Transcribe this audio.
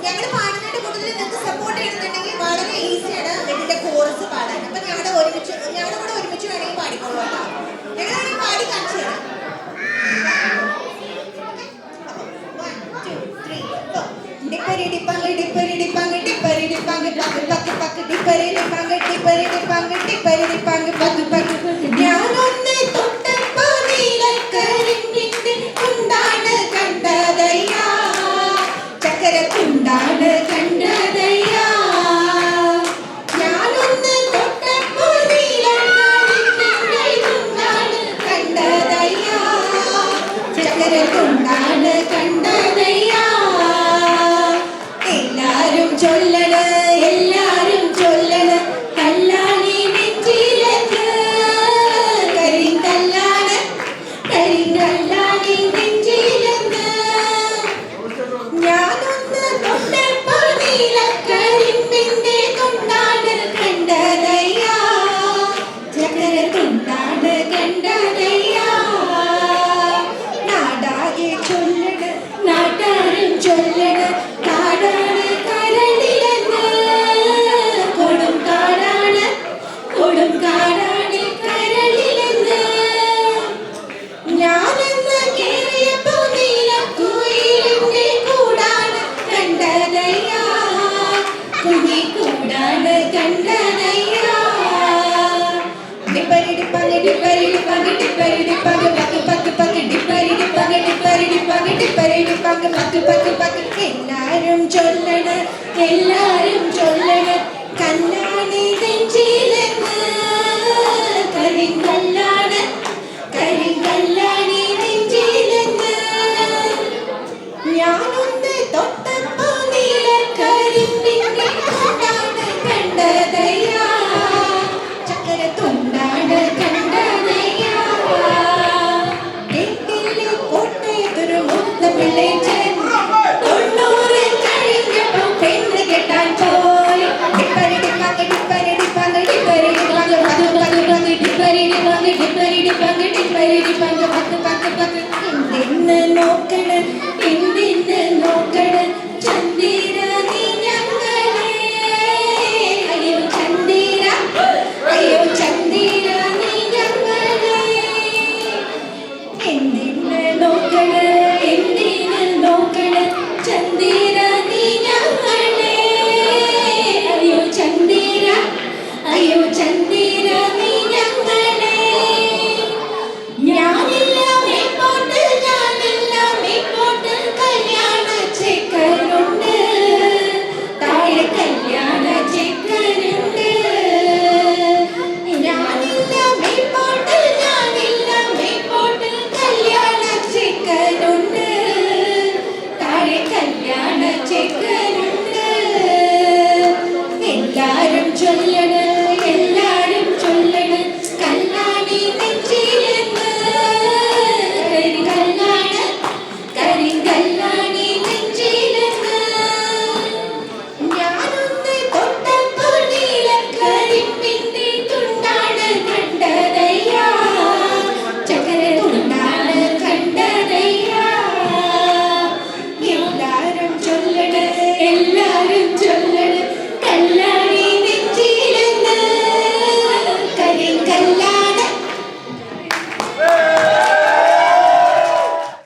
ഞങ്ങൾ പാടുന്നതിന്റെ കൂടുതൽ നിങ്ങൾക്ക് സപ്പോർട്ട് ചെയ്യണമെന്നുണ്ടെങ്കിൽ വളരെ ഈസിയാണ് ഇതിന്റെ കോഴ്സ് പാടാൻ. അപ്പൊ ഞങ്ങളുടെ കൂടെ ഒരുമിച്ച് വേണമെങ്കിൽ പാടിക്കോളൂ കേട്ടോ. ഞങ്ങൾ പാടി കാണിച്ചു തരാം. ഡിപ്പരി ഡിപ്പങ്ങ് ഡിപ്പരി ഡിപ്പങ്ങ് ഡിപ്പരി ഡിപ്പങ്ങ് പക്ക് പക്ക് പക്ക് ഡിപ്പരി ഡിപ്പങ്ങ് ഡിപ്പരി ഡിപ്പങ്ങ് ഡിപ്പരി ഡിപ്പങ്ങ് പക്ക് പക്ക്. ഞാനൊന്ന് തൊട്ടപ്പോ നീലക്കരിമ്പിന്റെ കുണ്ടാണ് കണ്ടതയ്യാ, ചക്കര കുണ്ടാണ് കണ്ടതയ്യാ. ഞാനൊന്ന് തൊട്ടപ്പോ നീലക്കരിമ്പിന്റെ കുണ്ടാണ് കണ്ടതയ്യാ, ചക്കര കുണ്ടാണ് കണ്ടതയ്യാ. എല്ലാരും ചൊല്ലണ് എല്ലാരും ചൊല്ലണ് കല്ലാണി നെഞ്ചിലേക്ക്, കരിങ്കല്ലാണ് കരിങ്കല്ലാണി നെഞ്ചിലെന്ന്. ഞാനൊന്ന് തൊട്ടപ്പോൾ നീലക്കരിമ്പിന്റെ കൊണ്ടാണ് കണ്ടതയ്യാ, ചക്കര കൊണ്ടാണ് കണ്ടതയ്യാ. നാടാകെ ചൊല്ലണ് നാട്ടാരും ചൊല്ലണ് കാടാണ് കരളിലെന്ന്, കൊടും കാടാണ് കരളിലെന്ന്. ഞാനെന്ന് കേറിയപ്പോ നീലക്കുയിലിന്റെ കൂടാണ് കണ്ടതയ്യാ, കുഞ്ഞിക്കൂടാണ് കണ്ടതയ്യാ. ഡിപ്പരി ഡിപ്പങ്ങ് ഡിപ്പരി ഡിപ്പങ്ങ് ഡിപ്പരി ഡിപ്പങ്ങ് പക്ക് പക്ക് പക്ക് ഡിപ്പരി ഡിപ്പങ്ങ് ഡിപ്പരി ഡിപ്പങ്ങ് ഡിപ്പരി ഡിപ്പങ്ങ് പക്ക് പക്ക് പക്ക്. എല്ലാരും ചൊല്ലണ് എല്ലാരും ചൊല്ലണ് കല്ലാണി നെഞ്ചിലെന്ന്, കരിങ്കല്ലാണ് കരിങ്കല്ലാണി നെഞ്ചിലെന്ന്. ഞാനൊന്ന് തൊട്ടപ്പോ നീലക്കരിമ്പിന്റെ കൊണ്ടാണ് കണ്ടതയ്യാ, ചക്കര തുണ്ടാണ് കണ്ടതയ്യാ. കേട്ടില്ലേ കോട്ടയത്തൊരു മുത്തപ്പിള്ളേച്ചൻ 90 കഴിഞ്ഞപ്പോ പെണ്ണ് കെട്ടാൻ പോയി. ഡിപ്പരി ഡിപ്പങ്ങ് ഡിപ്പരി ഡിപ്പങ്ങ് ഡിപ്പരി ഡിപ്പങ്ങ് പക്ക് പക്ക് പക്ക് ഡിപ്പരി ഡിപ്പങ്ങ് ഡിപ്പരി ഡിപ്പങ്ങ് ഡിപ്പരി ഡിപ്പങ്ങ് പക്ക് പക്ക് പക്ക്. എന്തിന്ന് നോക്കണ് എന്തിന്ന് നോക്കണ് ചന്ദിര നീ ഞങ്ങളെ, അയ്യോ ചന്ദിര അയ്യോ ചന്ദിര നീ ഞങ്ങളെ. എന്തിന്ന് നോക്കണ്